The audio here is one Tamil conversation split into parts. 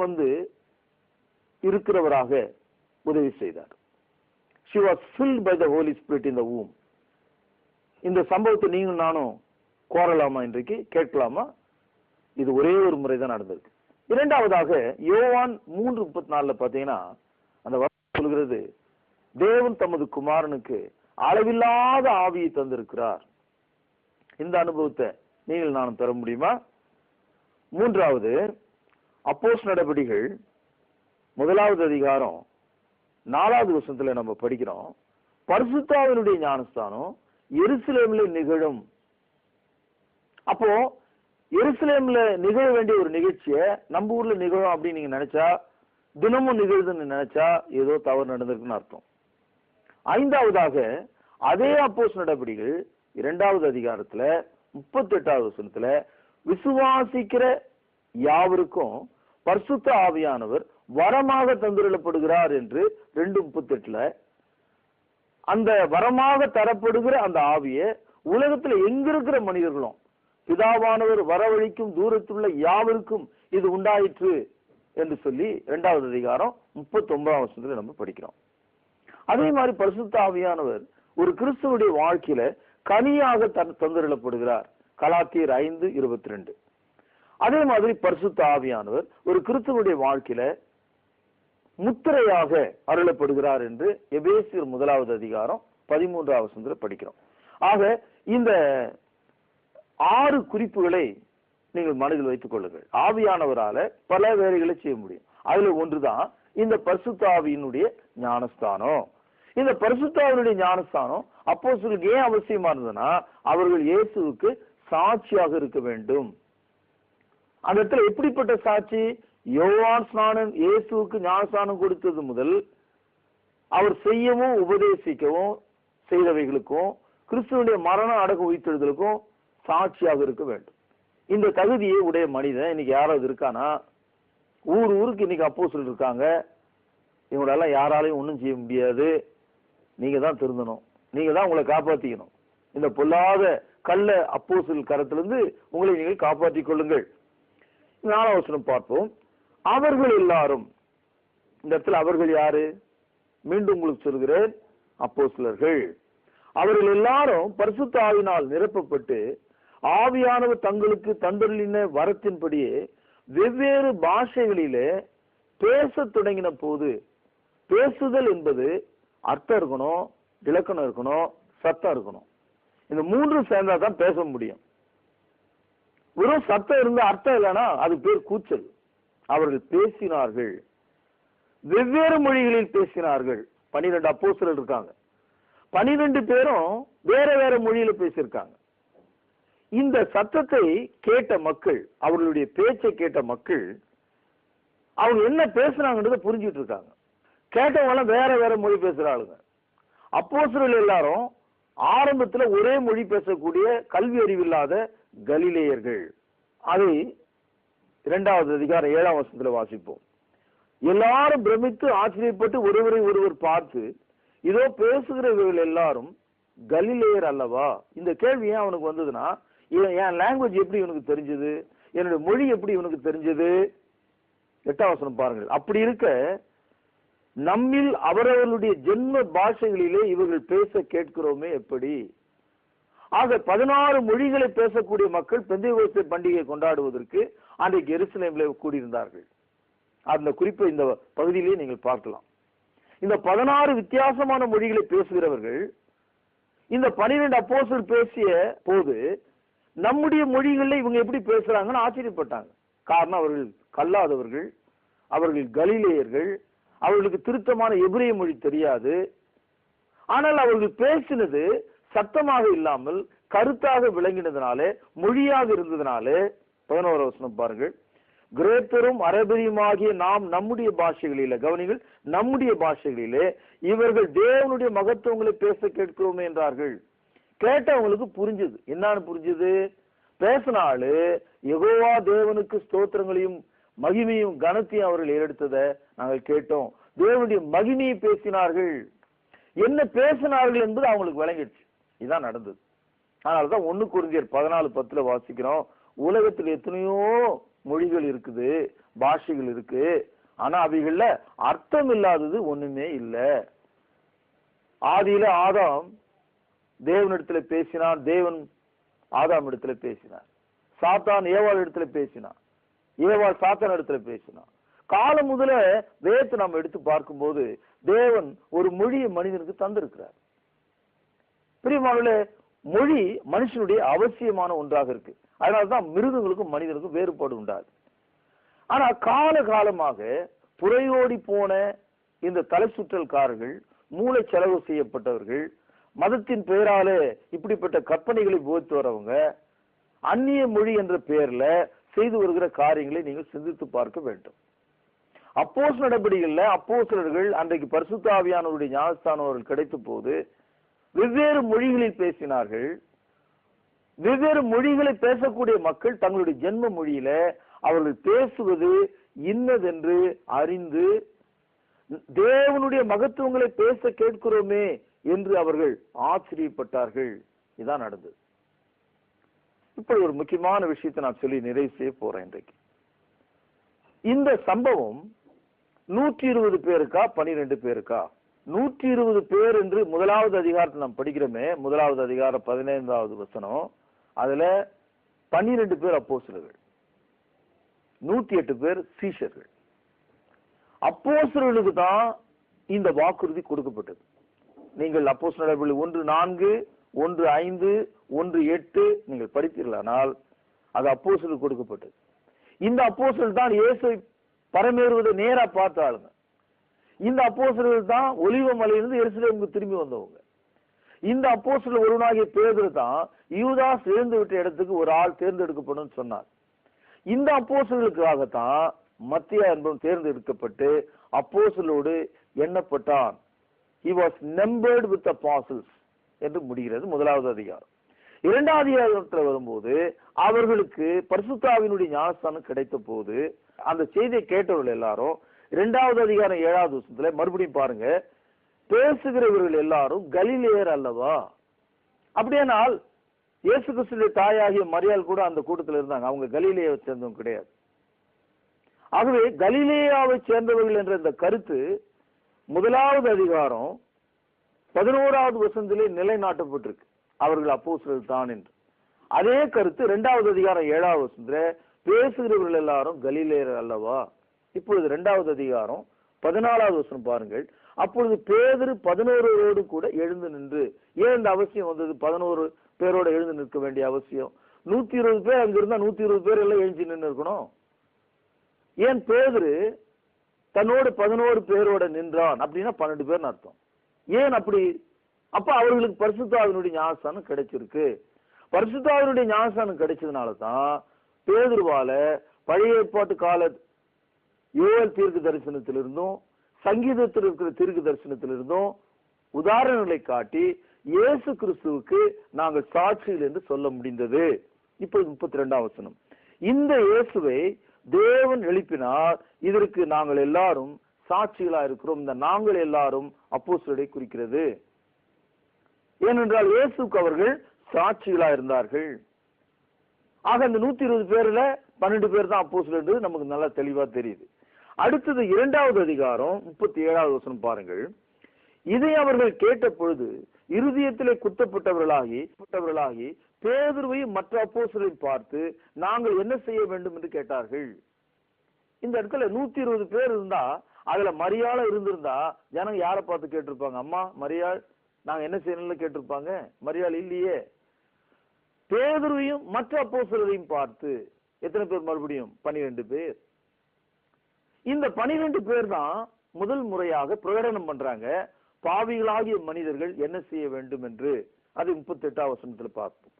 வந்து இருக்கிறவராக உதவி செய்தார். She was filled by the Holy Spirit in the womb. இந்த சம்பவத்தை நீங்க நானும் கோரலாமா, இன்றைக்கு கேட்கலாமா? இது ஒரே ஒரு முறை தான் நடந்திருக்கு. இரண்டாவதாக யோவான் 3:34 பாத்தீங்கன்னா அந்த வசனம் சொல்கிறது, தேவன் தமது குமாரனுக்கு அளவில்லாத ஆவியை தந்திருக்கிறார். இந்த அனுபவத்தை நீங்கள் நானும் பெற முடியுமா? மூன்றாவது, அப்போஸ்தலர் நடபடிகள் 1வது அதிகாரம் 4வது வசனத்துல நம்ம படிக்கிறோம், பரிசுத்த ஆவியினுடைய ஞானஸ்தானம் எருசலேமில் நிகழும். அப்போ எருசலேம்ல நிகழ வேண்டிய ஒரு நிகழ்ச்சியை நம்ம ஊர்ல நிகழும் அப்படின்னு நீங்க நினைச்சா, தினமும் நிகழ்துன்னு நினைச்சா ஏதோ தவறு நடந்திருக்குன்னு அர்த்தம். ஐந்தாவதாக, அதே அப்போஸ்தலர் நடபடிகள் 2வது அதிகாரத்துல 38வது வசனத்துல, விசுவாசிக்கிற யாவருக்கும் பரிசுத்த ஆவியானவர் வரமாக தந்துள்ளப்படுகிறார் என்று 2:38 அந்த வரமாக தரப்படுகிற அந்த ஆவியை உலகத்துல எங்க இருக்கிற மனிதர்களும் பிதாவானவர் வரவழைக்கும் தூரத்துள்ள யாவருக்கும் இது உண்டாயிற்று என்று சொல்லி 2வது அதிகாரம் 39ஆம் வசனத்துல நம்ம படிக்கிறோம். அதே மாதிரி பரிசுத்த ஆவியானவர் ஒரு கிறிஸ்துவனுடைய வாழ்க்கையில கனியாக தந்துள்ளப்படுகிறார், கலாத்தியர் 5:22. அதே மாதிரி பரிசுத்த ஆவியானவர் ஒரு கிறிஸ்துவனுடைய வாழ்க்கையில முத்திரையாக அருளப்படுகிறார் என்று எபேசியர் 1வது அதிகாரம் 13ஆம் வசனத்துல படிக்கிறோம். ஆக இந்த 6 குறிப்புகளை நீங்கள் மனதில் வைத்துக் கொள்ளுங்கள். ஆவியானவரால பல வேலைகளை செய்ய முடியும். அதுல ஒன்றுதான் இந்த பரிசுத்த ஆவியினுடைய ஞானஸ்தானம். இந்த பரிசுத்த ஆவியினுடைய ஞானஸ்தானம் அப்போஸ்தலருக்கு ஏன் அவசியமா இருந்ததுன்னா, அவர்கள் இயேசுவுக்கு சாட்சியாக இருக்க வேண்டும். அந்த இடத்துல எப்படிப்பட்ட சாட்சி? யோவான் ஸ்நானன் இயேசுவுக்கு ஞானஸ்தானம் கொடுத்தது முதல் அவர் செய்யவும் உபதேசிக்கவும் செய்தவைகளுக்கும் கிறிஸ்துவனுடைய மரணம் அடக்க உயிர்த்தெழுதலுக்கும் சாட்சியாக இருக்க வேண்டும். இந்த தகுதியை உடைய மனிதன் இன்னைக்கு யாராவது இருக்கானா? ஊருக்கு இன்னைக்கு அப்போஸ்தலர் இருக்காங்க, இவங்களெல்லாம் யாராலையும் ஒன்றும் செய்ய முடியாது, நீங்க தான் திருந்தணும், நீங்க தான் உங்களை காப்பாத்திக்கணும், இந்த பொல்லாத கள்ள அப்போஸ்தலர் கரத்திலிருந்து உங்களை நீங்கள் காப்பாற்றிக் கொள்ளுங்கள். 4ஆம் வசனம் பார்ப்போம். அவர்கள் எல்லாரும், இந்த இடத்துல அவர்கள் யாரு? மீண்டும் உங்களுக்கு சொல்கிறேன், அப்போஸ்தலர்கள். அவர்கள் எல்லாரும் பரிசுத்த ஆவியினால் நிரப்பப்பட்டு ஆவியானவர் தங்களுக்கு தந்தருளின வரத்தின்படியே வெவ்வேறு பாஷைகளிலே பேச தொடங்கின போது, பேசுதல் என்பது அர்த்தம் இருக்கணும், இலக்கணம் இருக்கணும், சத்தம் இருக்கணும். இந்த 3 சேர்ந்தா தான் பேச முடியும். வெறும் சத்தம் இருந்தா அர்த்தம் இல்லைன்னா அது பேர் கூச்சல். அவர்கள் பேசினார்கள், வெவ்வேறு மொழிகளில் பேசினார்கள். 12 அப்போஸ்தலர் இருக்காங்க, 12 பேரும் வேற வேற மொழியில பேசியிருக்காங்க. இந்த சத்தத்தை கேட்ட மக்கள், அவர்களுடைய பேச்சை கேட்ட மக்கள், அவங்க என்ன பேசுறாங்கன்றத புரிஞ்சுட்டு இருக்காங்க. கேட்டவங்க வேற வேற மொழி பேசுறாளுங்க. அப்போஸ்தலர்கள் எல்லாரும் ஆரம்பத்துல ஒரே மொழி பேசக்கூடிய கல்வி அறிவில்லாத கலிலேயர்கள். அதை 2வது அதிகாரம் 7ஆம் வசனத்துல வாசிப்போம். எல்லாரும் பிரமித்து ஆச்சரியப்பட்டு ஒருவரை ஒருவர் பார்த்து, இதோ பேசுகிறவர்கள் எல்லாரும் கலிலேயர் அல்லவா? இந்த கேள்வி ஏன் அவனுக்கு வந்ததுன்னா, என் லாங்குவேஜ் எப்படி இவனுக்கு தெரிஞ்சது, என்னுடைய மொழி எப்படி இவனுக்கு தெரிஞ்சது? 8ஆம் வசனம் பாருங்கள். அப்படி இருக்க நம்மில் அவரவர்களுடைய ஜென்ம பாஷைகளிலே இவர்கள் பேச கேட்கிறோமே எப்படி? ஆக 16 மொழிகளை பேசக்கூடிய மக்கள் பெந்தேகோஸ்தே பண்டிகை கொண்டாடுவதற்கு அன்றைக்கு எருசலேமிலே கூடியிருந்தார்கள். அந்த குறிப்பை இந்த பகுதியிலே நீங்கள் பார்க்கலாம். இந்த 16 வித்தியாசமான மொழிகளை பேசுகிறவர்கள் இந்த 12 அப்போஸ்தலர் பேசிய போது நம்முடைய மொழிகளில் இவங்க எப்படி பேசுறாங்கன்னு ஆச்சரியப்பட்டாங்க. காரணம், அவர்கள் கல்லாதவர்கள், அவர்கள் கலிலேயர்கள், அவர்களுக்கு திருத்தமான எபிரேய மொழி தெரியாது. ஆனால் அவர்கள் பேசினது சத்தமாக இல்லாமல் கருத்தாக விளங்கினதுனாலே, மொழியாக இருந்ததுனாலே, 11ஆம் வசனம் பாருங்கள். கிரேத்தரும் அரபியுமாகிய நாம் நம்முடைய பாஷைகளிலே, கவனிகள், நம்முடைய பாஷைகளிலே இவர்கள் தேவனுடைய மகத்துவங்களை பேச கேட்கிறோமே என்றார்கள். கேட்டவங்களுக்கு புரிஞ்சது. என்னன்னு புரிஞ்சது? பேசினாலு யெகோவா தேவனுக்கு ஸ்தோத்திரங்களையும் மகிமையும் கனத்தையும் அவர்கள் ஏறெடுத்ததை நாங்கள் கேட்டோம். தேவனுடைய மகிமையை பேசினார்கள். என்ன பேசினார்கள் என்பது அவங்களுக்கு விளங்கிடுச்சு. இதுதான் நடந்தது. அதனாலதான் 1 கொரிந்தியர் 14:10 வாசிக்கிறோம், உலகத்தில் எத்தனையோ மொழிகள் இருக்குது, பாஷைகள் இருக்கு. ஆனா அவைகள்ல அர்த்தம் இல்லாதது ஒண்ணுமே இல்ல. ஆதியில ஆதாம் தேவனிடத்துல பேசினான், தேவன் ஆதாம் இடத்துல பேசினார். சாத்தான் ஏவாள் இடத்துல பேசினான், ஏவாள் சாத்தான் இடத்துல பேசினான். காலம் முதல வேதத்தை நம்ம எடுத்து பார்க்கும்போது தேவன் ஒரு மொழியை மனிதனுக்கு தந்திருக்கிறார். பிரியமானவர்களே, மொழி மனுஷனுடைய அவசியமான ஒன்றாக இருக்கு. அதனால்தான் மிருகங்களுக்கும் மனிதனுக்கும் வேறுபாடு உண்டாது. ஆனா காலகாலமாக புறையோடி போன இந்த தலை சுற்றல்காரர்கள், மூளை செலவு செய்யப்பட்டவர்கள், மதத்தின் பெயராலே இப்படிப்பட்ட கற்பனைகளை போதித்து வரவங்க அந்நிய மொழி என்ற பெயர்ல செய்து வருகிற காரியங்களை நீங்கள் சிந்தித்து பார்க்க வேண்டும். அப்போஸ்தலர் நடபடிகள்ல அப்போஸ்தலர்கள் அன்றைக்கு பரிசுத்த ஆவியானவருடைய ஞானஸ்தானம் அவர்கள் கிடைத்த போது வெவ்வேறு மொழிகளில் பேசினார்கள். வெவ்வேறு மொழிகளை பேசக்கூடிய மக்கள் தங்களுடைய ஜென்ம மொழியில அவர்கள் பேசுவது இன்னதென்று அறிந்து தேவனுடைய மகத்துவங்களை பேச கேட்கிறோமே என்று அவர்கள் ஆச்சரியப்பட்டார்கள். இதான் நடந்தது. இப்படி ஒரு முக்கியமான விஷயத்தை நான் சொல்லி நிறைவு செய்ய போறேன். இன்றைக்கு இந்த சம்பவம் 120 பேருக்கா 12 பேருக்கா? 120 பேர் என்று முதலாவது அதிகாரத்தில் நாம் படிக்கிறோமே, முதலாவது அதிகாரம் 15வது வசனம். அதுல 12 பேர் அப்போஸ்தலர்கள், 108 பேர் சீஷர்கள். அப்போஸ்தலர்களுக்கு தான் இந்த வாக்குறுதி கொடுக்கப்பட்டது. நீங்கள் அப்போஸ்தலர் நடவடிக்கைகள் 1:4, 1:5, 1:8 நீங்கள் படித்தீர்களானால் அது அப்போஸ்தலருக்கு கொடுக்கப்பட்டது. இந்த அப்போஸ்தலர் தான் இயேசுவை பரமேறுவதை நேரா பார்த்தாளுங்க. இந்த அப்போஸ்தலர்கள் தான் ஒலிவ மலையிலிருந்து எருசலேமுக்கு திரும்பி வந்தவங்க. இந்த அப்போஸ்தலர் ஒருவனாகிய பேதுரு தான் யூதாஸ் எழுந்து விட்ட இடத்துக்கு ஒரு ஆள் தேர்ந்தெடுக்கப்படும் சொன்னார். இந்த அப்போஸ்தலர்களுக்காகத்தான் மத்தியா என்பவன் தேர்ந்தெடுக்கப்பட்டு அப்போஸ்தலரோடு எண்ணப்பட்டான். He was numbered with the apostles என்று முடிகிறது முதலாவது அதிகாரம். இரண்டாவது அதிகாரத்தில் வரும்போது அவர்களுக்கு பரிசுத்த ஆவியினுடைய ஞானஸ்தானம் கிடைத்த போது அந்த செய்தியை கேட்டவர்கள் எல்லாரும் 2வது அதிகாரம் 7வது வசனத்துல மறுபடியும் பாருங்க, பேசுகிறவர்கள் எல்லாரும் கலிலேயர் அல்லவா? அப்படியானால் இயேசு கிறிஸ்துவின் தாயாகிய மரியாள் கூட அந்த கூட்டத்தில் இருந்தாங்க. அவங்க கலிலேயாவை சேர்ந்தவங்க கிடையாது. ஆகவே கலிலேயாவை சேர்ந்தவர்கள் என்ற இந்த கருத்து முதலாவது அதிகாரம் 11வது வசனத்திலே நிலைநாட்டப்பட்டிருக்கு. அவர்கள் அப்போஸ்தலர்கள் தான் என்று. அதே கருத்து 2வது அதிகாரம் 7வது வசனத்துல பேசுகிறவர்கள் எல்லாரும் கலிலேயர் அல்லவா? இப்பொழுது 2வது அதிகாரம் 14வது வசனம் பாருங்கள். அப்பொழுது பேதுரு 11 கூட எழுந்து நின்று. ஏன் இந்த அவசியம் வந்தது? 11 பேரோட எழுந்து நிற்க வேண்டிய அவசியம்? 120 பேர் அங்க இருந்தா 120 பேர் எல்லாம் எழுந்து நின்று இருக்கணும். ஏன் பேதுரு தன்னோடு 11 பேரோட நின்றான் அப்படின்னா 12 பேர் அர்த்தம். ஏன் அப்படி? அப்ப அவர்களுக்கு பரிசுத்த ஆவியினுடைய ஞானஸ்தானம் கிடைச்சிருக்கு. பரிசுத்த ஆவியினுடைய ஞானஸ்தானம் கிடைச்சதுனாலதான் பேதுருவால பழைய ஏற்பாட்டு கால யோவேல் தீர்க்க தரிசனத்திலிருந்தும் சங்கீதத்தில் இருக்கிற தீர்க்க தரிசனத்திலிருந்தும் உதாரணங்களை காட்டி இயேசு கிறிஸ்துவுக்கு நாங்கள் சாட்சிகள் என்று சொல்ல முடிந்தது. இப்போது 32வது வசனம். இந்த இயேசுவை தேவன் எழுப்பினார், இதற்கு நாங்கள் எல்லாரும் சாட்சிகளா இருக்கிறோம். இந்த நாங்கள் எல்லாரும் அப்போஸ்தலரை குறிக்கிறது. ஏனென்றால் இயேசுக்கு அவர்கள் சாட்சிகளா இருந்தார்கள். ஆக இந்த 120 பேர்ல 12 பேர் தான் அப்போஸ்தலர் என்று நமக்கு நல்லா தெளிவா தெரியுது. அடுத்தது 2வது அதிகாரம் 37வது வசனம் பாருங்கள். இதை அவர்கள் கேட்ட பொழுது இருதயத்திலே குத்தப்பட்டவர்களாகி பேதுருவையும் மற்ற அப்போஸ்தலரையும் பார்த்து நாங்கள் என்ன செய்ய வேண்டும் என்று கேட்டார்கள். இந்த இடத்துல 120 பேர் இருந்தா அதுல மரியாள இருந்திருந்தா ஜனங்க யாரை பார்த்து கேட்டிருப்பாங்க? அம்மா மரியாள் நாங்க என்ன செய்யணும்னு கேட்டிருப்பாங்க. மரியாள் இல்லையே. பேதுருவையும் மற்ற அப்போஸ்தலரையும் பார்த்து எத்தனை பேர்? மறுபடியும் 12 பேர். இந்த 12 பேர் தான் முதல் முறையாக பிரகடனம் பண்றாங்க பாவிகளாகிய மனிதர்கள் என்ன செய்ய வேண்டும் என்று. அது 38வது வசனத்துல பார்ப்போம்.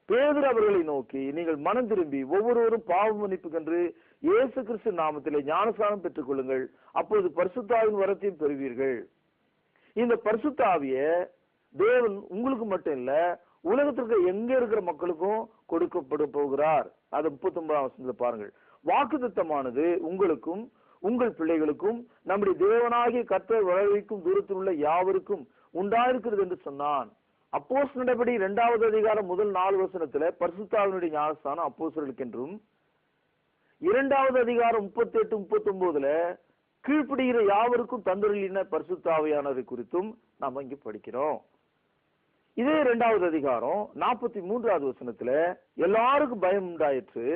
பேதுரு அவர்களை நோக்கி நீங்கள் மனம் திரும்பி ஒவ்வொருவரும் பாவ மன்னிப்புக்கென்று இயேசு கிறிஸ்து நாமத்திலே ஞானஸ்நானம் பெற்றுக் கொள்ளுங்கள், அப்பொழுது பரிசுத்த ஆவியின் வரத்தையும் பெறுவீர்கள். இந்த பரிசுத்த ஆவிய தேவன் உங்களுக்கு மட்டும் இல்ல உலகத்திற்கு எங்க இருக்கிற மக்களுக்கும் கொடுக்கப்பட போகிறார். அது 39வது வசனத்துல பாருங்கள். வாக்குத்தத்தமானது உங்களுக்கும் உங்கள் பிள்ளைகளுக்கும் நம்முடைய தேவனாகிய கர்த்தர் வரவைக்கும் தூரத்தில் உள்ள யாவருக்கும் உண்டாயிருக்கிறது என்று சொன்னான். அப்போஸ்தலர் நடபடி 2வது அதிகாரம் முதல் 4 வசனத்துல பரிசுத்த ஆவியினுடைய ஞானஸ்தானம் அப்போஸ்தலர்களுக்கு என்றும் இரண்டாவது அதிகாரம் 38, 39ல கீழ்ப்படுகிற யாவருக்கும் தந்தருளின பரிசுத்த ஆவியானவரை குறித்தும் நாம இங்க படிக்கிறோம். இதே இரண்டாவது அதிகாரம் 43வது வசனத்துல எல்லாருக்கும் பயம் உண்டாயிற்று,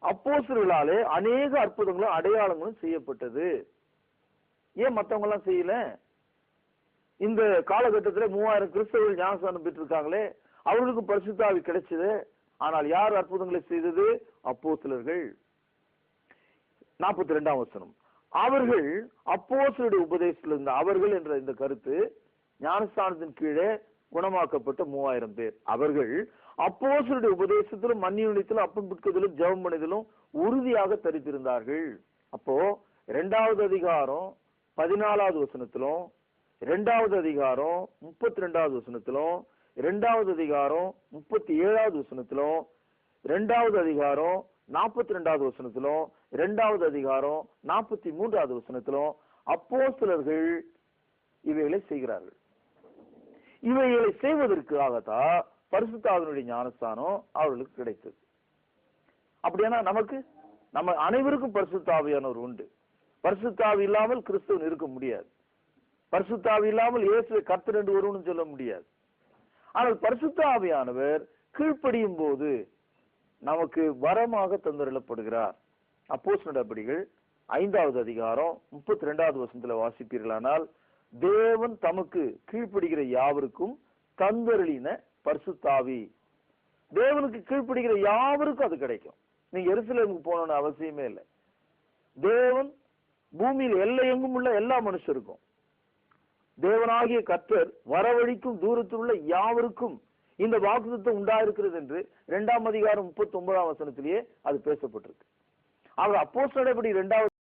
அப்போஸ்தலர்களாலே அநேக அற்புதங்களும் அடையாளங்களும் செய்யப்பட்டது. ஏன் மத்தவங்க எல்லாம் செய்யல? இந்த காலகட்டத்தில் 3000 கிறிஸ்தவர்கள் ஞானஸ்நானம் பெற்றிருக்காங்களே, அவர்களுக்கு பரிசுத்த ஆவி கிடைச்சது. ஆனால் யார் அற்புதங்களை செய்தது? அப்போஸ்தலர்கள். 42ஆம் வசனம், அவர்கள் அப்போஸ்தலருடைய உபதேசத்தில் இருந்த அவர்கள் என்ற இந்த கருத்து ஞானஸ்தானத்தின் கீழே குணமாக்கப்பட்ட 3000 பேர். அவர்கள் அப்போஸ்தலருடைய உபதேசத்திலும் மன்னியுனியத்திலும் அப்பம் பிட்கதிலும் ஜெபம் பண்ணுவதிலும் உறுதியாக தரித்திருந்தார்கள். அப்போ 2வது அதிகாரம் 14வது வசனத்திலும் 2வது அதிகாரம் 32வது வசனத்திலும் 2வது அதிகாரம் 37வது வசனத்திலும் 2வது அதிகாரம் 42வது வசனத்திலும் 2வது அதிகாரம் 43வது வசனத்திலும் அப்போஸ்தலர்கள் இவைகளை செய்கிறார்கள். இவைகளை செய்வதற்காகத்தான் பரிசுத்த ஆவியினுடைய ஞானஸ்தானம் அவர்களுக்கு கிடைத்தது. அப்படியானா நம்ம அனைவருக்கும் பரிசுத்த ஆவியானவர் உண்டு. பரிசுத்த ஆவி இல்லாமல் கிறிஸ்தவன் இருக்க முடியாது. பரிசுத்த ஆவி இல்லாமல் இயேசுவை கர்த்தர் என்று ஒருவனும் சொல்ல முடியாது. ஆனால் பரிசுத்த ஆவியானவர் கீழ்ப்படியும் போது நமக்கு வரமாக தந்தருளப்படுகிறார். அப்போஸ்தலர் நடபடிகள் 5வது அதிகாரம் 32வது வசனத்துல வாசிப்பீர்களானால், தேவன் தமக்கு கீழ்ப்படுகிற யாவருக்கும் தந்தருளின பரிசுத்த ஆவி. தேவனுக்கு கீழ்ப்படுகிற யாவருக்கும் அது கிடைக்கும். நீங்க எருசலேமுக்கு போகணும்னு அவசியமே இல்லை. தேவன் பூமியில் எல்லை எங்கும் உள்ள எல்லா மனுஷருக்கும், தேவனாகிய கர்த்தர் வரவழிக்கும் தூரத்தில் உள்ள யாவருக்கும் இந்த வாக்குத்தத்தம் உண்டாயிருக்கிறது என்று 2ஆம் அதிகாரம் 39ஆம் வசனத்திலேயே அது பேசப்பட்டிருக்கு. அவர் அப்போஸ்தலர் நடபடி 2வது